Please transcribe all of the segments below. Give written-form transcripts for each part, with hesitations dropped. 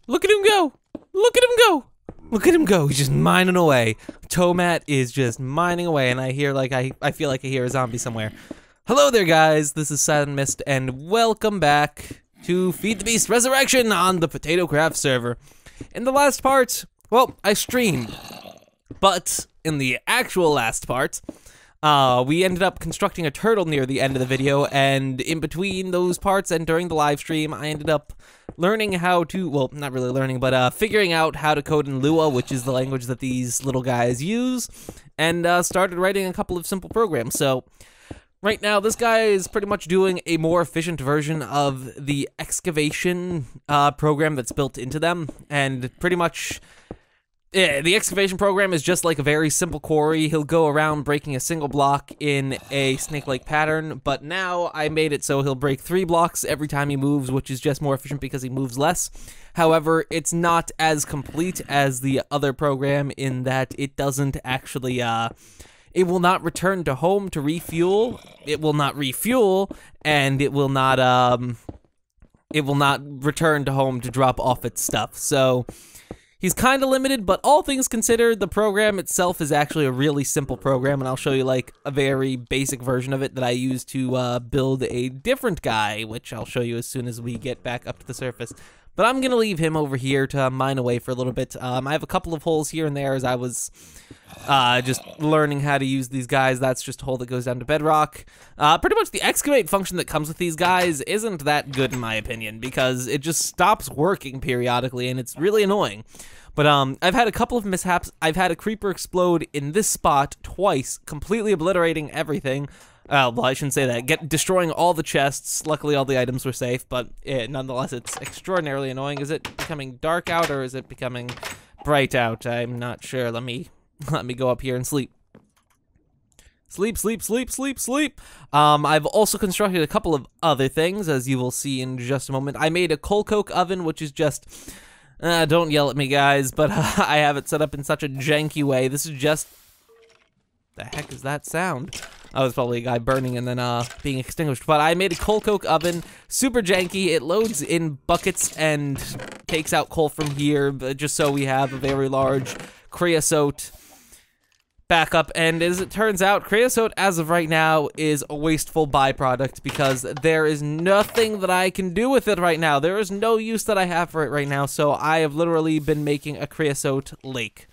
Look at him go! Look at him go! Look at him go! He's just mining away. Tomat is just mining away, and I feel like I hear a zombie somewhere. Hello there, guys. This is Silent Mist, and welcome back to Feed the Beast Resurrection on the Potato Craft server. In the last part, well, I streamed, but in the actual last part, we ended up constructing a turtle near the end of the video, and in between those parts and during the live stream, I ended up learning how to, well, not really learning, but figuring out how to code in Lua, which is the language that these little guys use, and started writing a couple of simple programs. So right now, this guy is pretty much doing a more efficient version of the excavation program that's built into them, and pretty much the excavation program is just like a very simple quarry. He'll go around breaking a single block in a snake-like pattern, but now I made it so he'll break 3 blocks every time he moves, which is just more efficient because he moves less. However, it's not as complete as the other program in that it doesn't actually, it will not return to home to refuel, it will not refuel, and it will not return to home to drop off its stuff. So he's kind of limited, but all things considered, the program itself is actually a really simple program, and I'll show you like a very basic version of it that I use to build a different guy, which I'll show you as soon as we get back up to the surface. But I'm going to leave him over here to mine away for a little bit. I have a couple of holes here and there as I was just learning how to use these guys. That's just a hole that goes down to bedrock. Pretty much the excavate function that comes with these guys isn't that good in my opinion, because it just stops working periodically and it's really annoying. But I've had a couple of mishaps. I've had a creeper explode in this spot twice, completely obliterating everything. Well, I shouldn't say that. Destroying all the chests. Luckily, all the items were safe, but nonetheless, it's extraordinarily annoying. Is it becoming dark out, or is it becoming bright out? I'm not sure. Let me go up here and sleep. Sleep, sleep, sleep, sleep, sleep. I've also constructed a couple of other things, as you will see in just a moment. I made a coal coke oven, which is just, don't yell at me, guys, but I have it set up in such a janky way. This is just, the heck is that sound? Oh, it's probably a guy burning and then being extinguished. But I made a coal coke oven, super janky. It loads in buckets and takes out coal from here, just so we have a very large creosote backup. And as it turns out, creosote, as of right now, is a wasteful byproduct because there is nothing that I can do with it right now. There is no use that I have for it right now, so I have literally been making a creosote lake.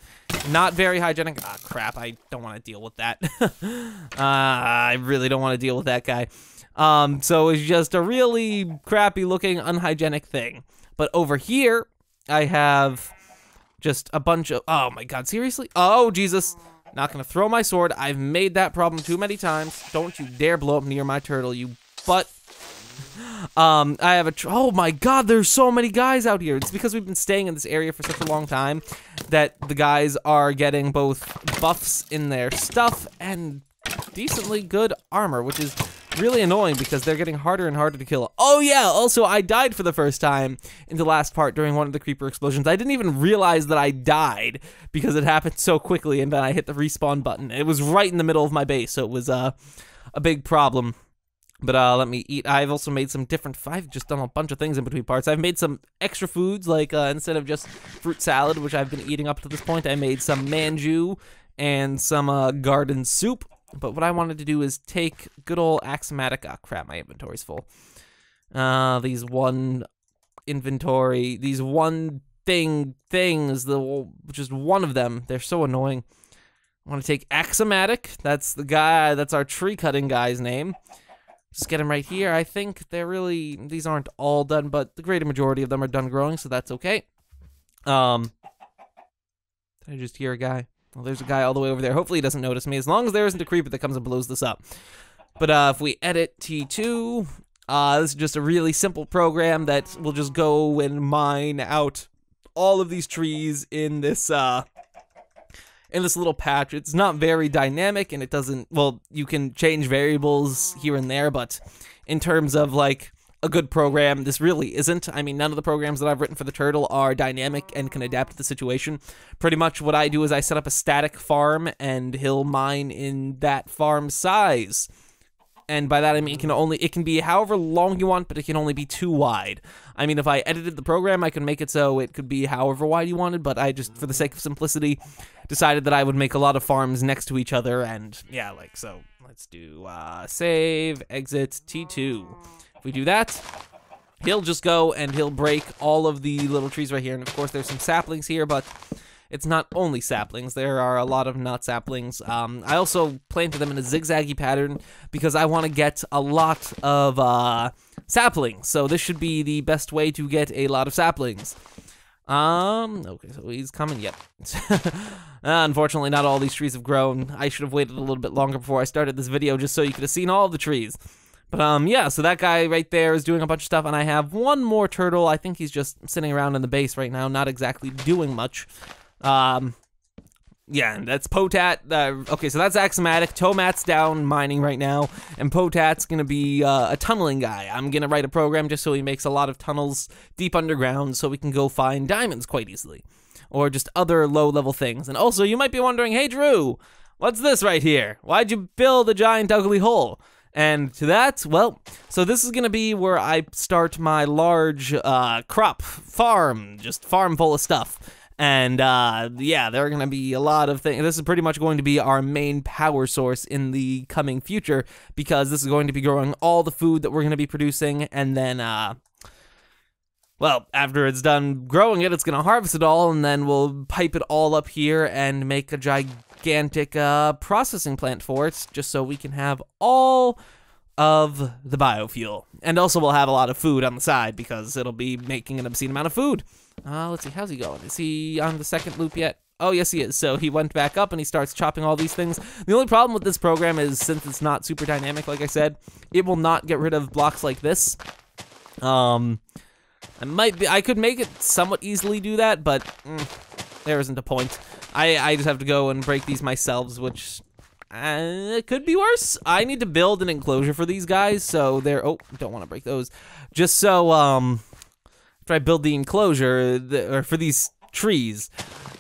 Not very hygienic. Ah, crap, I don't want to deal with that. I really don't want to deal with that guy. So it's just a really crappy looking, unhygienic thing. But over here, I have just a bunch of, oh my god, seriously? Oh, Jesus. Not gonna throw my sword. I've made that problem too many times. Don't you dare blow up near my turtle, you butt. I have oh my god, there's so many guys out here. It's because we've been staying in this area for such a long time that the guys are getting both buffs in their stuff and decently good armor, which is really annoying because they're getting harder and harder to kill. Oh yeah, also I died for the first time in the last part during one of the creeper explosions. I didn't even realize that I died because it happened so quickly, and then I hit the respawn button. It was right in the middle of my base, so it was a big problem. But let me eat. I've also made some different, I've just done a bunch of things in between parts. I've made some extra foods, like instead of just fruit salad, which I've been eating up to this point, I made some manju and some garden soup. But what I wanted to do is take good old axiomatic, oh crap, my inventory's full. These one things, just one of them, they're so annoying. I want to take axiomatic, that's the guy, that's our tree cutting guy's name. Just get them right here. I think they're really, these aren't all done, but the greater majority of them are done growing, so that's okay. Did I just hear a guy? Well, there's a guy all the way over there. Hopefully he doesn't notice me, as long as there isn't a creeper that comes and blows this up. But if we edit T2, this is just a really simple program that will just go and mine out all of these trees in this little patch. It's not very dynamic, and it doesn't, well, you can change variables here and there, but in terms of, like, a good program, this really isn't. I mean, none of the programs that I've written for the turtle are dynamic and can adapt to the situation. Pretty much what I do is I set up a static farm, and he'll mine in that farm size. And by that I mean it can be however long you want, but it can only be 2 wide. I mean, if I edited the program, I could make it so it could be however wide you wanted, but I just, for the sake of simplicity, decided that I would make a lot of farms next to each other, and yeah, like, so let's do save, exit, T2. If we do that, he'll just go and he'll break all of the little trees right here, and of course there's some saplings here, but it's not only saplings. There are a lot of not saplings. I also planted them in a zigzaggy pattern because I want to get a lot of saplings. So this should be the best way to get a lot of saplings. Okay, so he's coming. Yep. Unfortunately, not all these trees have grown. I should have waited a little bit longer before I started this video just so you could have seen all of the trees. But yeah, so that guy right there is doing a bunch of stuff, and I have one more turtle. I think he's just sitting around in the base right now, not exactly doing much. Yeah, and that's Potat. Okay, so that's Axiomatic. Tomat's down mining right now, and Potat's gonna be a tunneling guy. I'm gonna write a program just so he makes a lot of tunnels deep underground so we can go find diamonds quite easily. Or just other low-level things. And also, you might be wondering, hey Drew, what's this right here? Why'd you build a giant ugly hole? And to that, well, so this is gonna be where I start my large crop farm, just farm full of stuff. And, yeah, there are going to be a lot of things. This is pretty much going to be our main power source in the coming future, because this is going to be growing all the food that we're going to be producing, and then, well, after it's done growing it, it's going to harvest it all, and then we'll pipe it all up here and make a gigantic, processing plant for it, just so we can have all of the biofuel. And also we'll have a lot of food on the side, because it'll be making an obscene amount of food. Let's see, how's he going? Is he on the second loop yet? Oh, yes, he is. So he went back up and he starts chopping all these things. The only problem with this program is, since it's not super dynamic, like I said, it will not get rid of blocks like this. I could make it somewhat easily do that, but there isn't a point. I just have to go and break these myself, which it could be worse. I need to build an enclosure for these guys, so they're, oh, don't want to break those. Just so, after I build the enclosure, or for these trees,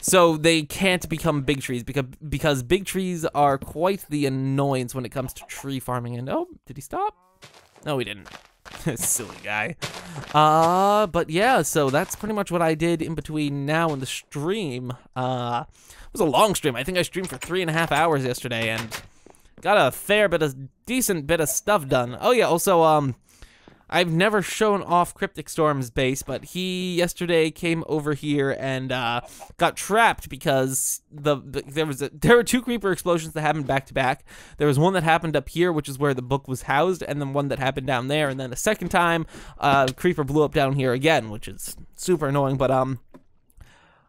so they can't become big trees, because big trees are quite the annoyance when it comes to tree farming. And oh, did he stop? No, he didn't. Silly guy. But yeah, so that's pretty much what I did in between now and the stream. It was a long stream. I think I streamed for 3.5 hours yesterday, and got a decent bit of stuff done. Oh yeah, also, I've never shown off Cryptic Storm's base, but he yesterday came over here and got trapped because there were 2 creeper explosions that happened back to back. There was one that happened up here, which is where the book was housed, and then one that happened down there, and then the second time, creeper blew up down here again, which is super annoying. But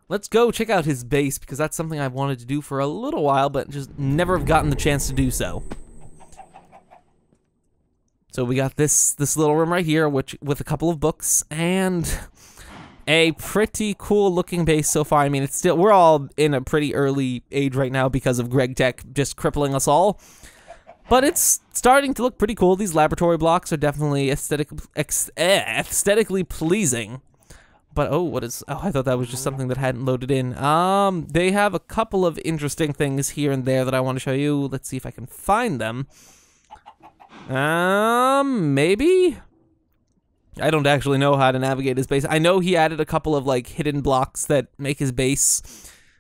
let's go check out his base, because that's something I've wanted to do for a little while, but just never have gotten the chance to do so. So we got this little room right here, with a couple of books and a pretty cool looking base so far. I mean, we're all in a pretty early age right now because of Greg Tech just crippling us all. But it's starting to look pretty cool. These laboratory blocks are definitely aesthetically pleasing. But oh, I thought that was just something that hadn't loaded in. They have a couple of interesting things here and there that I want to show you. Let's see if I can find them. Maybe? I don't actually know how to navigate his base. I know he added a couple of, like, hidden blocks that make his base,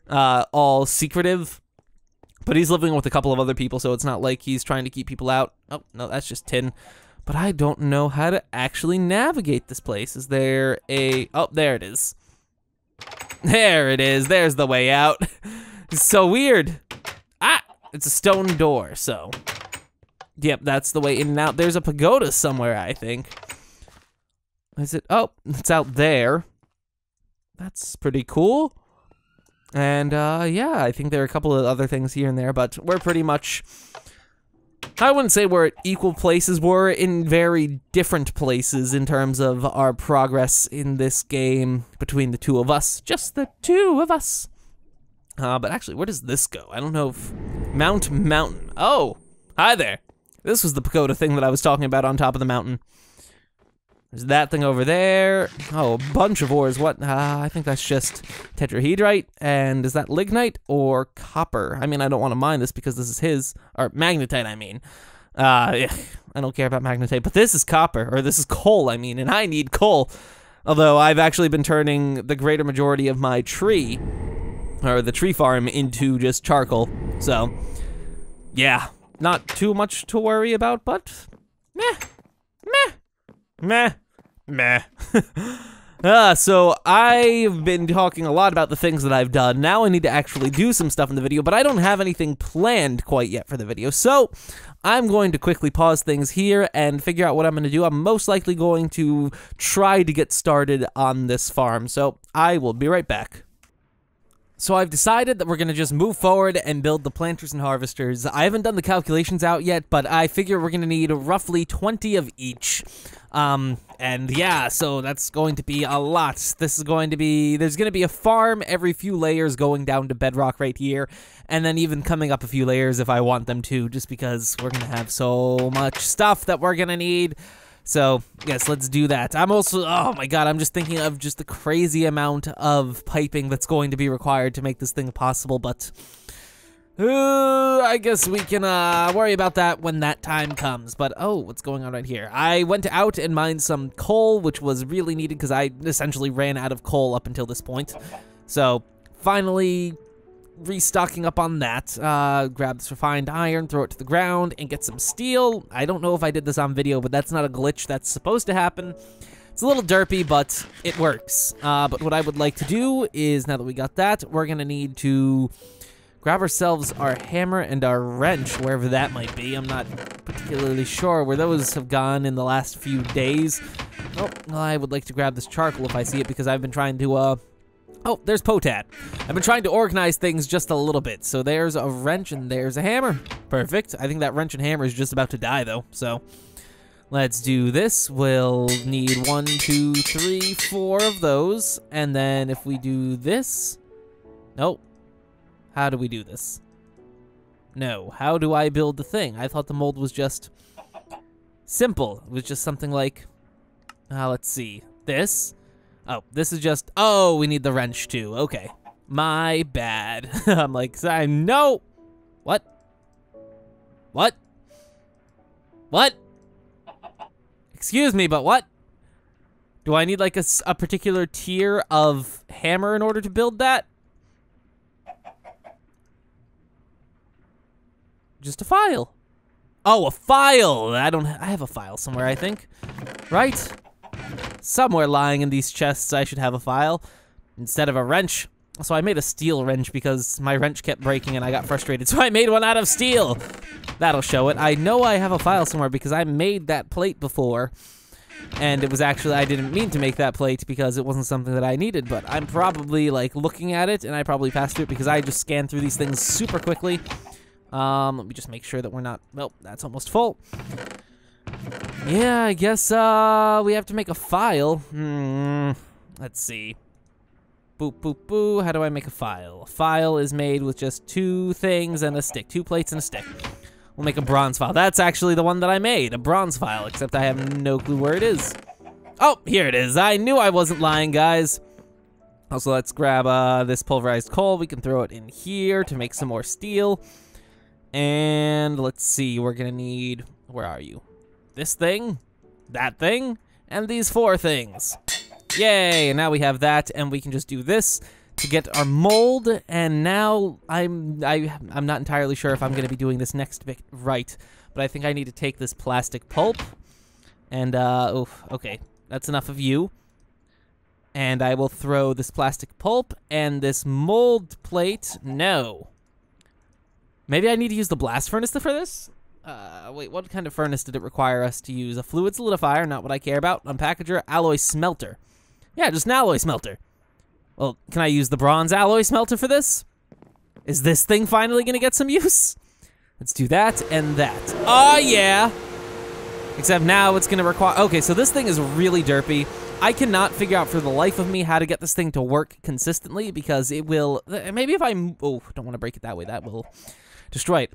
all secretive. But he's living with a couple of other people, so it's not like he's trying to keep people out. Oh, no, that's just tin. But I don't know how to actually navigate this place. Is there a... Oh, there it is. There it is. There's the way out. It's so weird. Ah! It's a stone door, so... Yep, that's the way in and out. There's a pagoda somewhere, I think. Is it? Oh, it's out there. That's pretty cool. And, yeah, I think there are a couple of other things here and there, but we're pretty much... I wouldn't say we're at equal places. We're in very different places in terms of our progress in this game between the two of us. Just the two of us. But actually, where does this go? I don't know if... Mountain. Oh, hi there. This was the pagoda thing that I was talking about on top of the mountain. There's that thing over there. Oh, a bunch of ores. What? I think that's just tetrahedrite. And is that lignite or copper? I mean, I don't want to mine this because this is his. Or magnetite, I mean. Yeah, I don't care about magnetite, but this is copper, or this is coal, I mean, and I need coal. Although I've actually been turning the greater majority of my tree, or the tree farm, into just charcoal. So, yeah, not too much to worry about, but meh. So I've been talking a lot about the things that I've done. Now I need to actually do some stuff in the video, but I don't have anything planned quite yet for the video. So I'm going to quickly pause things here and figure out what I'm going to do. I'm most likely going to try to get started on this farm. So I will be right back. So I've decided that we're going to just move forward and build the planters and harvesters. I haven't done the calculations out yet, but I figure we're going to need roughly 20 of each. And yeah, so that's going to be a lot. There's going to be a farm every few layers going down to bedrock right here, and then even coming up a few layers if I want them to, just because we're going to have so much stuff that we're going to need. So, yes, let's do that. I'm also, oh my god, I'm just thinking of just the crazy amount of piping that's going to be required to make this thing possible, but I guess we can worry about that when that time comes. But, oh, what's going on right here? I went out and mined some coal, which was really needed because I essentially ran out of coal up until this point. So, finally restocking up on that. Grab this refined iron, throw it to the ground, and get some steel. I don't know if I did this on video, but that's not a glitch that's supposed to happen. It's a little derpy, but it works. But what I would like to do is, now that we got that, we're gonna need to grab ourselves our hammer and our wrench, wherever that might be. I'm not particularly sure where those have gone in the last few days. Oh, I would like to grab this charcoal if I see it, because I've been trying to, oh, there's Potat. I've been trying to organize things just a little bit. So there's a wrench and there's a hammer. Perfect. I think that wrench and hammer is just about to die, though. So let's do this. We'll need 1, 2, 3, 4 of those. And then if we do this... Nope. How do we do this? No. How do I build the thing? I thought the mold was just simple. It was just something like... let's see. This... Oh, this is just, oh, we need the wrench too. Okay. My bad. I'm like, no. What? What? What? Excuse me, but what? Do I need like a particular tier of hammer in order to build that? Just a file. Oh, a file. I have a file somewhere, I think. Right? Somewhere lying in these chests, I should have a file instead of a wrench. So I made a steel wrench because my wrench kept breaking and I got frustrated. So I made one out of steel. That'll show it. I know I have a file somewhere because I made that plate before. And it was actually, I didn't mean to make that plate because it wasn't something that I needed. But I'm probably like looking at it and I probably passed through it because I just scanned through these things super quickly. Let me just make sure that we're not, well, that's almost full. Yeah, I guess, we have to make a file. Let's see. Boop, boop, boo. How do I make a file? A file is made with just 2 things and a stick. 2 plates and a stick. We'll make a bronze file. That's actually the one that I made, a bronze file, except I have no clue where it is. Oh, here it is. I knew I wasn't lying, guys. Also, let's grab, this pulverized coal. We can throw it in here to make some more steel. And let's see, we're gonna need, where are you? This thing, that thing, and these 4 things. Yay, and now we have that, and we can just do this to get our mold, and now I'm not entirely sure if I'm going to be doing this next bit right, but I think I need to take this plastic pulp, and, okay, that's enough of you, and I will throw this plastic pulp and this mold plate, no. Maybe I need to use the blast furnace for this? Wait, what kind of furnace did it require us to use? A fluid solidifier, not what I care about. Unpackager, alloy smelter. Yeah, just an alloy smelter. Well, can I use the bronze alloy smelter for this? Is this thing finally gonna get some use? Let's do that and that. Oh, yeah. Except now it's gonna require, okay, so this thing is really derpy. I cannot figure out for the life of me how to get this thing to work consistently because it will, maybe if I, oh, don't wanna break it that way, that will destroy it.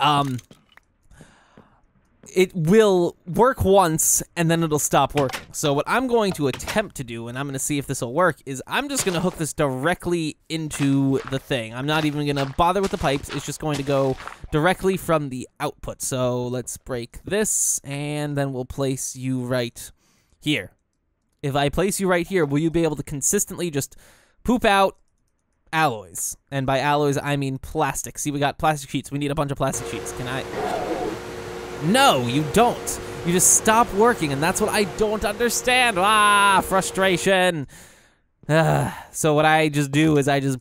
it will work once and then it'll stop working. So what I'm going to attempt to do, and I'm going to see if this will work, is I'm just going to hook this directly into the thing. I'm not even going to bother with the pipes. It's just going to go directly from the output. So let's break this, and then we'll place you right here. If I place you right here, will you be able to consistently just poop out alloys? And by alloys, I mean plastic. See, we got plastic sheets. We need a bunch of plastic sheets. Can I... No, you don't. You just stop working, and that's what I don't understand. Ah, frustration. So what I just do is I just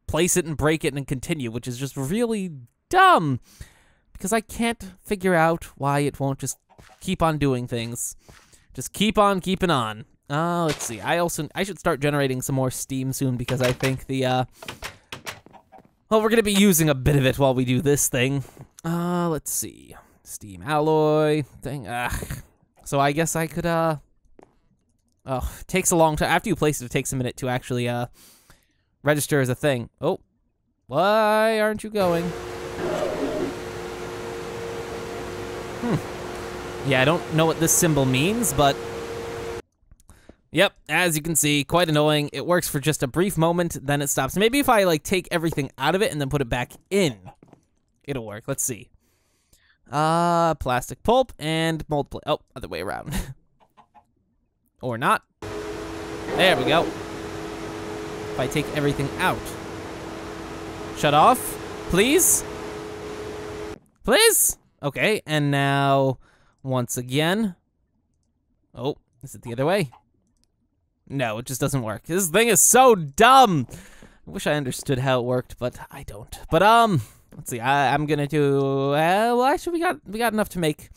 place it and break it and continue, which is just really dumb because I can't figure out why it won't just keep on doing things. Just keep on keeping on. Let's see. I should start generating some more steam soon because I think the, well, we're going to be using a bit of it while we do this thing. Let's see. Steam alloy thing. So I guess I could, oh, it takes a long time. After you place it, it takes a minute to actually, register as a thing. Oh, why aren't you going? Yeah, I don't know what this symbol means, but yep, as you can see, quite annoying. It works for just a brief moment, then it stops. Maybe if I, like, take everything out of it and then put it back in, it'll work. Let's see. Plastic pulp and mold plate. Oh, other way around. Or not. There we go. If I take everything out. Shut off, please. Please? Okay, and now, once again. Oh, is it the other way? No, it just doesn't work. This thing is so dumb. I wish I understood how it worked, but I don't. But, let's see, I'm gonna do, well, actually, we got enough to make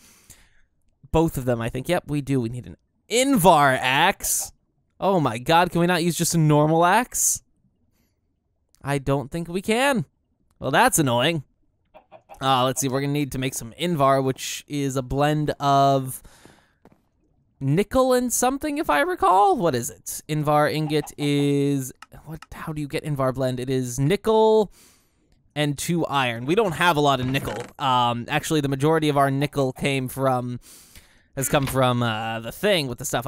both of them, I think. Yep, we do. We need an Invar axe. Oh my god, can we not use just a normal axe? I don't think we can. Well, that's annoying. Let's see, we're gonna need to make some Invar, which is a blend of nickel and something, if I recall. What is it? Invar ingot is, how do you get Invar blend? It is nickel and 2 iron. We don't have a lot of nickel. Actually, the majority of our nickel has come from the thing with the stuff.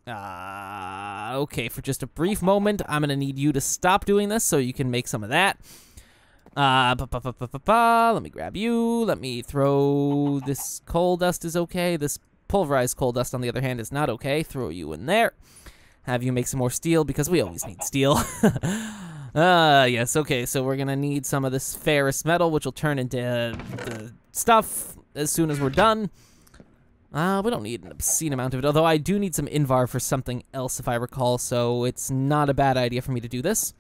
Okay, for just a brief moment, I'm gonna need you to stop doing this so you can make some of that. Let me grab you. Let me throw this coal dust is okay. This pulverized coal dust, on the other hand, is not okay. Throw you in there. Have you make some more steel because we always need steel. Yes, okay, so we're gonna need some of this ferrous metal, which will turn into the stuff as soon as we're done. We don't need an obscene amount of it, although I do need some Invar for something else, if I recall, so it's not a bad idea for me to do this.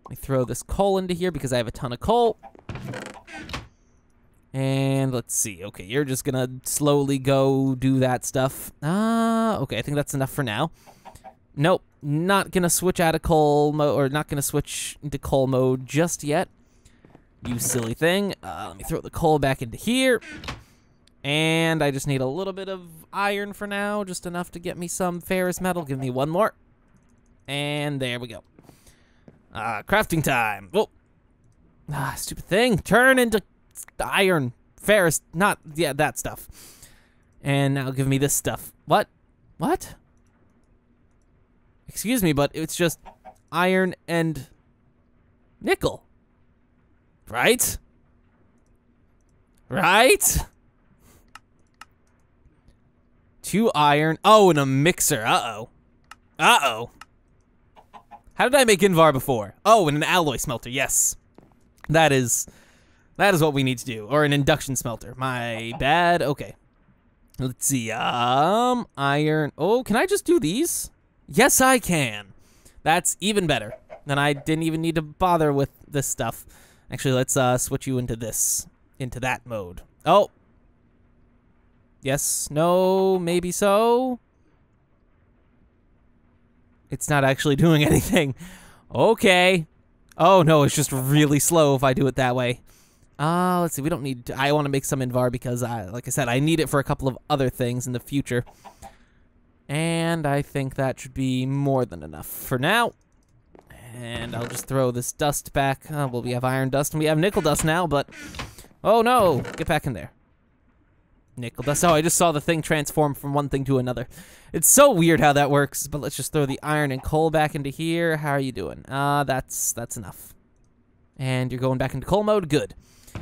Let me throw this coal into here because I have a ton of coal. And let's see, okay, you're just gonna slowly go do that stuff. Okay, I think that's enough for now. Nope, not gonna switch out of coal mode, or not gonna switch into coal mode just yet. You silly thing. Let me throw the coal back into here. And I just need a little bit of iron for now, just enough to get me some ferrous metal. Give me one more. And there we go. Crafting time. Whoa. Stupid thing. Turn into iron. Ferrous. Not, yeah, that stuff. And now give me this stuff. What? What? Excuse me, but it's just iron and nickel. Right? Right? 2 iron. Oh, and a mixer. Uh-oh. Uh-oh. How did I make Invar before? Oh, and an alloy smelter. Yes. That is what we need to do. Or an induction smelter. My bad. Okay. Let's see. Iron. Oh, can I just do these? Yes, I can. That's even better. Then I didn't even need to bother with this stuff. Actually, let's switch you into this. Into that mode. Oh. Yes. No. Maybe so. It's not actually doing anything. Okay. Oh, no, it's just really slow if I do it that way. Let's see, we don't need to, I want to make some Invar because, like I said, I need it for a couple of other things in the future. And I think that should be more than enough for now. And I'll just throw this dust back. Well, we have iron dust and we have nickel dust now, but... Oh, no! Get back in there. nickel dust. Oh, I just saw the thing transform from one thing to another. It's so weird how that works, but let's just throw the iron and coal back into here. How are you doing? That's enough. And you're going back into coal mode? Good. I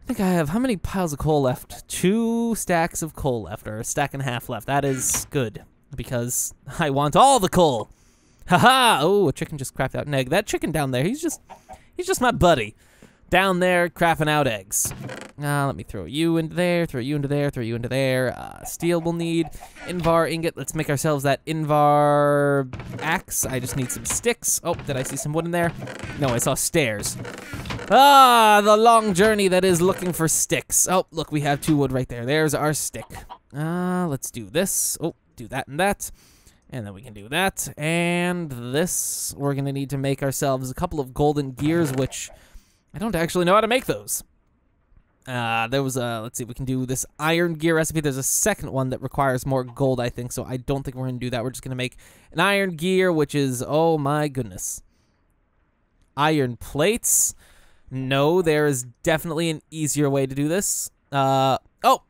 think I have, how many piles of coal left? 2 stacks of coal left, or a stack and a half left. That is good, because I want all the coal. Haha! Oh, a chicken just crapped out an egg. That chicken down there, he's just my buddy. Down there, crapping out eggs. Let me throw you into there, throw you into there, throw you into there. Steel we'll need. Invar ingot. Let's make ourselves that Invar axe. I just need some sticks. Oh, did I see some wood in there? No, I saw stairs. The long journey that is looking for sticks. Oh, look, we have 2 wood right there. There's our stick. Let's do this. Oh, do that and that. And then we can do that. And this. We're going to need to make ourselves a couple of golden gears, which I don't actually know how to make those. There was a, let's see, we can do this iron gear recipe. There's a second one that requires more gold, I think, so I don't think we're going to do that. We're just going to make an iron gear, which is, oh my goodness. Iron plates. No, there is definitely an easier way to do this. Oh,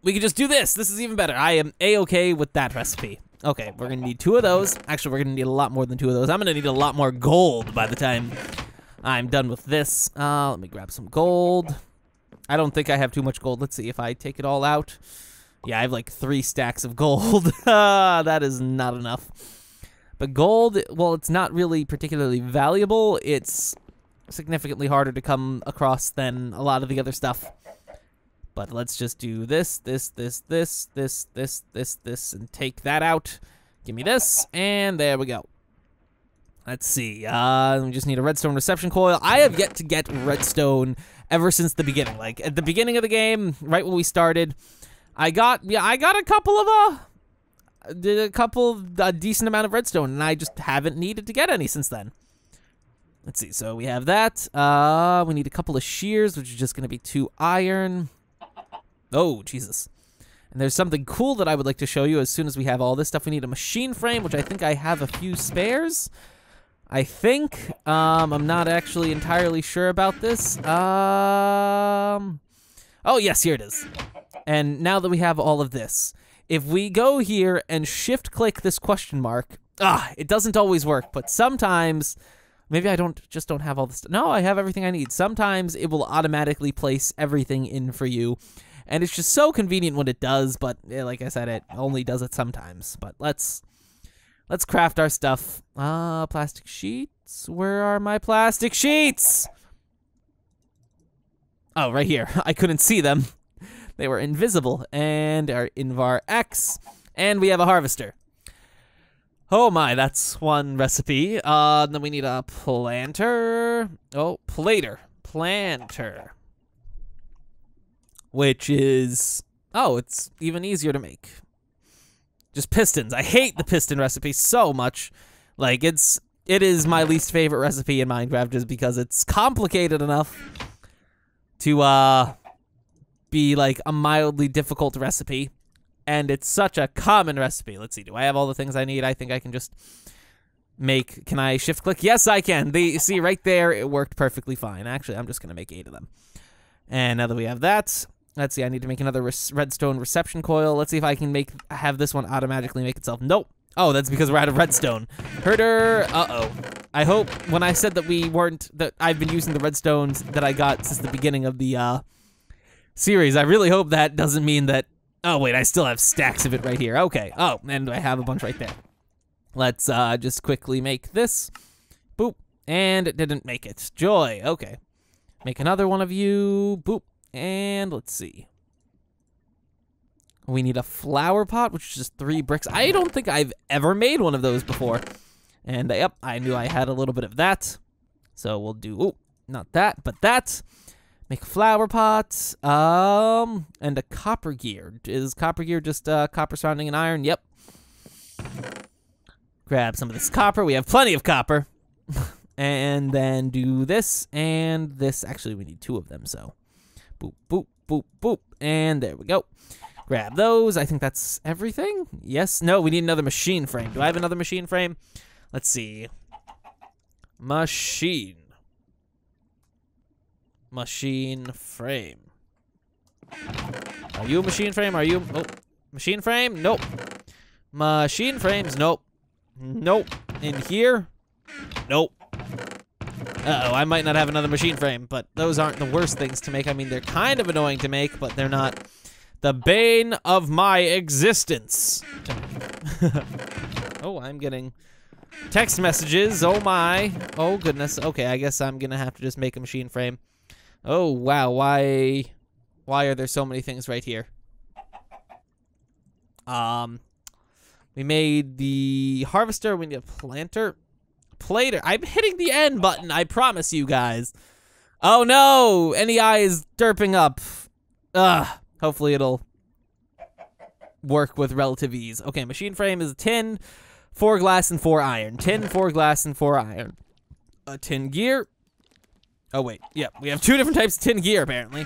we can just do this. This is even better. I am A-okay with that recipe. Okay, we're going to need 2 of those. Actually, we're going to need a lot more than 2 of those. I'm going to need a lot more gold by the time I'm done with this. Let me grab some gold. I don't think I have too much gold. Let's see if I take it all out. Yeah, I have like 3 stacks of gold. That is not enough. But gold, well, it's not really particularly valuable. It's significantly harder to come across than a lot of the other stuff. But let's just do this, this, and take that out. Give me this, and there we go. Let's see, we just need a redstone reception coil. I have yet to get redstone ever since the beginning. Like, at the beginning of the game, right when we started, I got a couple of, a decent amount of redstone, and I just haven't needed to get any since then. Let's see, so we have that. We need a couple of shears, which is just gonna be 2 iron. Oh, Jesus. And there's something cool that I would like to show you as soon as we have all this stuff. We need a machine frame, which I think I have a few spares. I think. I'm not actually entirely sure about this. Oh, yes, here it is. And now that we have all of this, if we go here and shift-click this question mark, it doesn't always work, but sometimes, maybe I just don't have all this. No, I have everything I need. Sometimes it will automatically place everything in for you. And it's just so convenient when it does, but like I said, it only does it sometimes. But let's craft our stuff. Plastic sheets. Where are my plastic sheets? Oh, right here. I couldn't see them. They were invisible. And our Invar X. And we have a harvester. Oh my, that's one recipe. Then we need a planter. Oh, plater. Planter. Which is, it's even easier to make. Just pistons. I hate the piston recipe so much. Like, it is my least favorite recipe in Minecraft just because it's complicated enough to, be, like, a mildly difficult recipe. And it's such a common recipe. Let's see, do I have all the things I need? I think I can just make, can I shift click? Yes, I can. See, right there, it worked perfectly fine. Actually, I'm just going to make 8 of them. And now that we have that, let's see, I need to make another redstone reception coil. Let's see if I can have this one automatically make itself. Nope. Oh, that's because we're out of redstone. Herder, uh-oh. I hope when I said that I've been using the redstones that I got since the beginning of the series, I really hope that doesn't mean that, oh wait, I still have stacks of it right here. Okay, oh, and I have a bunch right there. Let's just quickly make this. Boop, and it didn't make it. Joy, okay. Make another one of you. Boop. And let's see. We need a flower pot, which is just 3 bricks. I don't think I've ever made one of those before. And yep, I knew I had a little bit of that. So we'll do, not that, but that. Make a flower pot. And a copper gear. Is copper gear just copper surrounding an iron? Yep. Grab some of this copper. We have plenty of copper. And then do this and this. Actually, we need 2 of them, so. Boop, boop, boop, boop. And there we go. Grab those. I think that's everything. Yes. No, we need another machine frame. Do I have another machine frame? Let's see. Machine frame. Are you a machine frame? Are you... Oh, machine frame? Nope. Machine frames? Nope. Nope. In here? Nope. Uh-oh, I might not have another machine frame, but those aren't the worst things to make. I mean, they're kind of annoying to make, but they're not the bane of my existence. Oh, I'm getting text messages. Oh, my. Oh, goodness. Okay, I guess I'm going to have to just make a machine frame. Oh, wow. Why are there so many things right here? We made the harvester. We need a planter. Plater. I'm hitting the N button, I promise you guys. Oh no! NEI is derping up. Hopefully it'll work with relative ease. Okay, machine frame is tin, 4 glass, and 4 iron. Tin, 4 glass, and 4 iron. A tin gear. Oh wait, yeah, we have 2 different types of tin gear apparently.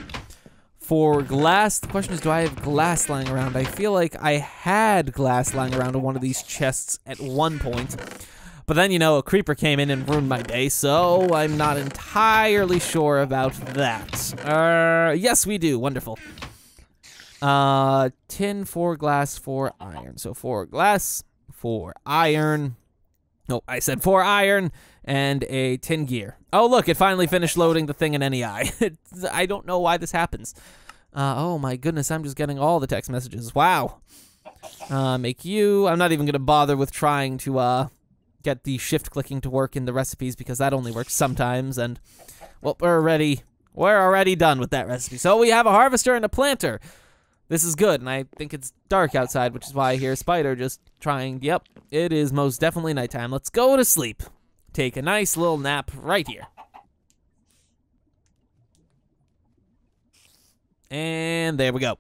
4 glass. The question is, do I have glass lying around? I feel like I had glass lying around in one of these chests at one point. But then, you know, a creeper came in and ruined my day, so I'm not entirely sure about that. Yes, we do. Wonderful. Tin, 4 glass, 4 iron. So 4 glass, 4 iron. No, I said 4 iron and a tin gear. Oh, look, it finally finished loading the thing in NEI. I don't know why this happens. Oh, my goodness, I'm just getting all the text messages. Wow. Make you. I'm not even going to bother with trying to, get the shift clicking to work in the recipes because that only works sometimes, and well, we're already done with that recipe. So we have a harvester and a planter. This is good, and I think it's dark outside, which is why I hear a spider just trying. Yep, it is most definitely nighttime. Let's go to sleep. Take a nice little nap right here. And there we go.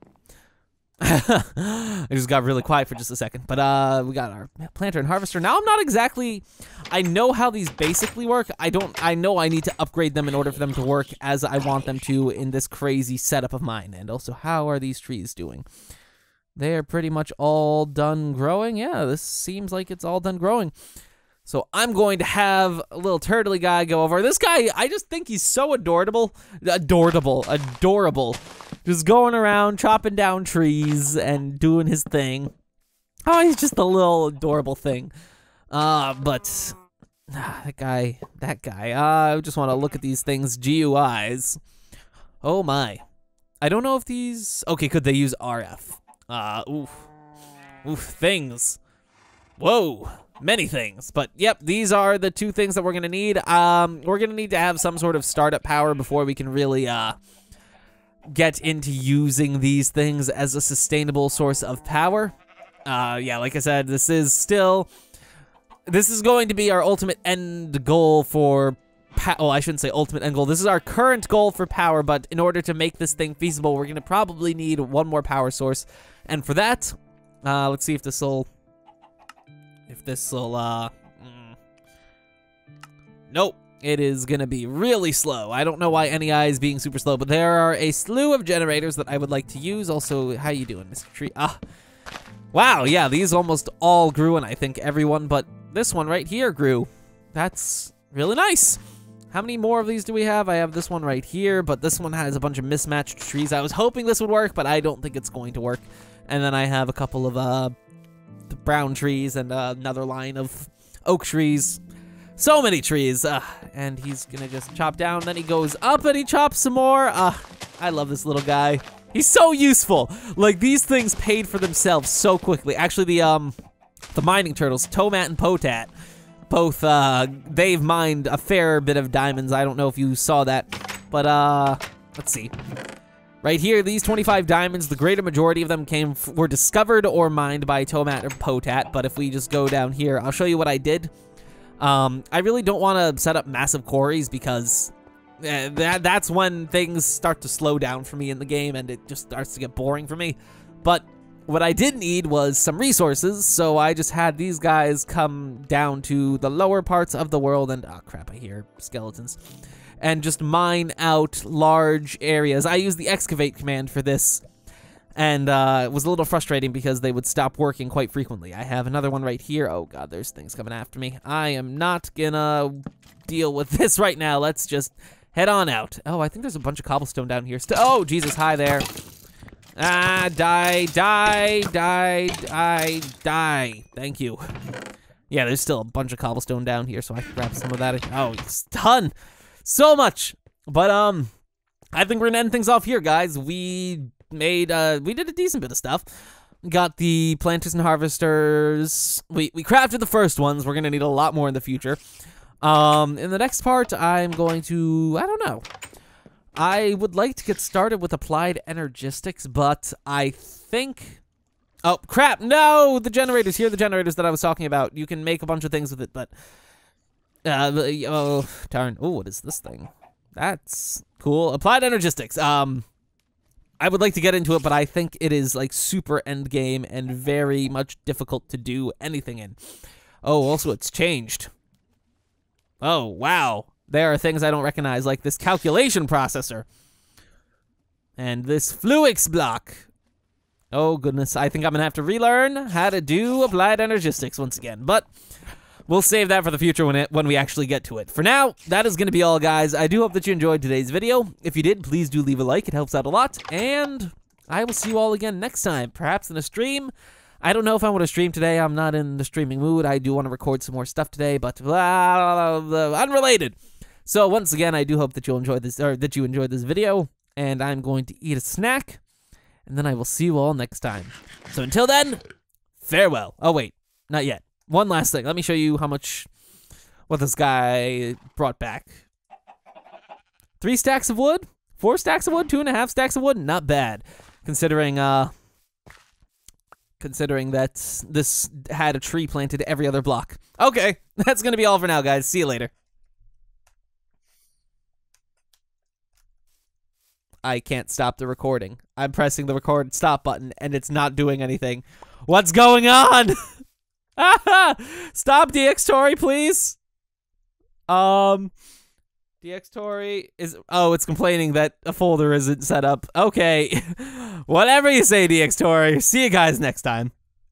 I just got really quiet for just a second, but we got our planter and harvester. Now I'm not exactly, I know how these basically work. I know I need to upgrade them in order for them to work as I want them to in this crazy setup of mine. And also, how are these trees doing? They're pretty much all done growing. Yeah, this seems like it's all done growing. So I'm going to have a little turtley guy go over. This guy, I just think he's so adorable. Adorable. Just going around, chopping down trees and doing his thing. Oh, he's just a little adorable thing. That guy. I just want to look at these things, GUIs. Oh my. I don't know if these, okay, could they use RF? Oof, things. Whoa. Many things, but yep, these are the 2 things that we're gonna need. We're gonna need to have some sort of startup power before we can really get into using these things as a sustainable source of power. Yeah, like I said, this is going to be our ultimate end goal for I shouldn't say ultimate end goal. This is our current goal for power, but in order to make this thing feasible, we're gonna probably need 1 more power source. And for that, let's see if this'll nope, it is gonna be really slow. I don't know why NEI is being super slow, but there are a slew of generators that I would like to use. Also, how you doing, Mr. Tree? Wow, yeah, these almost all grew, and I think everyone but this one right here grew. That's really nice. How many more of these do we have? I have this one right here, but this one has a bunch of mismatched trees. I was hoping this would work, but I don't think it's going to work. And then I have a couple of the brown trees and another line of oak trees. So many trees. And he's gonna just chop down, then he goes up and he chops some more. I love this little guy. He's so useful. Like, these things paid for themselves so quickly. Actually, the mining turtles, Tomat and Potat, both, they've mined a fair bit of diamonds. I don't know if you saw that, but let's see. Right here, these 25 diamonds, the greater majority of them were discovered or mined by Tomat or Potat, but if we just go down here, I'll show you what I did. I really don't want to set up massive quarries because that's when things start to slow down for me in the game and it just starts to get boring for me. But what I did need was some resources, so I just had these guys come down to the lower parts of the world and, oh crap, I hear skeletons. And just mine out large areas. I used the excavate command for this, and it was a little frustrating because they would stop working quite frequently. I have another one right here. Oh god, there's things coming after me. I am not gonna deal with this right now. Let's just head on out. Oh, I think there's a bunch of cobblestone down here. Oh, Jesus, hi there. Ah, die, die, die, die, die. Thank you. Yeah, there's still a bunch of cobblestone down here, so I can grab some of that. Oh, it's done. So much. But, I think we're gonna end things off here, guys. We did a decent bit of stuff. Got the planters and harvesters. We crafted the first ones. We're gonna need a lot more in the future. In the next part, I'm going to, I don't know. I would like to get started with applied energistics, but I think, oh crap, no, the generators, here are the generators that I was talking about. You can make a bunch of things with it, but, oh, darn, oh, what is this thing? That's cool. Applied energistics. I would like to get into it, but I think it is like super end game and very much difficult to do anything in. Oh, also it's changed. Oh, wow. There are things I don't recognize, like this calculation processor. And this Fluix block. Oh, goodness. I think I'm going to have to relearn how to do applied energistics once again. But we'll save that for the future when we actually get to it. For now, that is going to be all, guys. I do hope that you enjoyed today's video. If you did, please do leave a like. It helps out a lot. And I will see you all again next time, perhaps in a stream. I don't know if I want to stream today. I'm not in the streaming mood. I do want to record some more stuff today, but unrelated. So once again, I do hope that you'll enjoy this, or that you enjoyed this video. And I'm going to eat a snack, and then I will see you all next time. So until then, farewell. Oh wait, not yet. One last thing. Let me show you what this guy brought back. 3 stacks of wood, 4 stacks of wood, 2.5 stacks of wood. Not bad, considering that this had a tree planted every other block. Okay, that's gonna be all for now, guys. See you later. I can't stop the recording. I'm pressing the record stop button, and it's not doing anything. What's going on? Stop, DxTory, please. DxTory is, oh, it's complaining that a folder isn't set up. Okay. Whatever you say, DxTory. See you guys next time.